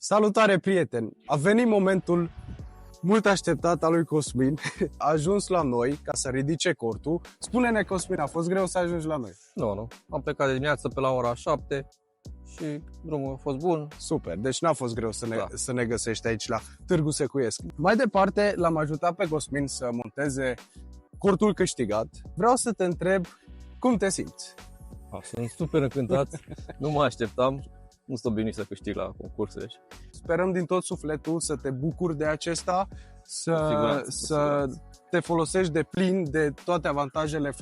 Salutare, prieteni! A venit momentul mult așteptat al lui Cosmin. A ajuns la noi ca să ridice cortul. Spune-ne, Cosmin, a fost greu să ajungi la noi? Nu. Am plecat de dimineață pe la ora 7 și drumul a fost bun. Super, deci n-a fost greu să ne găsești aici la Târgu Secuiesc. Mai departe, l-am ajutat pe Cosmin să monteze cortul câștigat. Vreau să te întreb cum te simți? Sunt super încântat, nu mă așteptam. Nu sunt obișnuit să câștig la concursuri. Sperăm din tot sufletul să te bucuri de acesta, să te folosești de plin de toate avantajele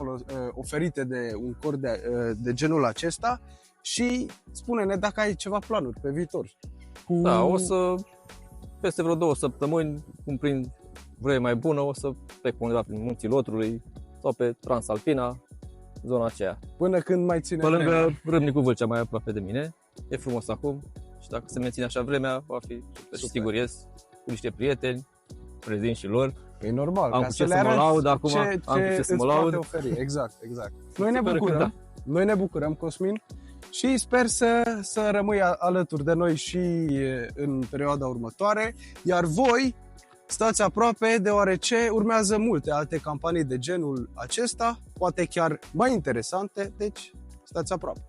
oferite de un cort de genul acesta și spune-ne dacă ai ceva planuri pe viitor. Da, o să, peste vreo 2 săptămâni, cum prin vreme mai bună, o să plec pe undeva prin Munții Lotrului sau pe Transalpina, zona aceea. Până când mai ține pe lângă Râmnicu Vâlcea, mai aproape de mine. E frumos acum și dacă se menține așa vremea, va fi super. Sigur ies cu niște prieteni, prezint și lor. E normal, am ca cu să ce le să mă laud acum, ce am cu ce să mă laud. Exact. Noi ne bucurăm, Cosmin, și sper să rămâi alături de noi și în perioada următoare, iar voi stați aproape, deoarece urmează multe alte campanii de genul acesta, poate chiar mai interesante, deci stați aproape.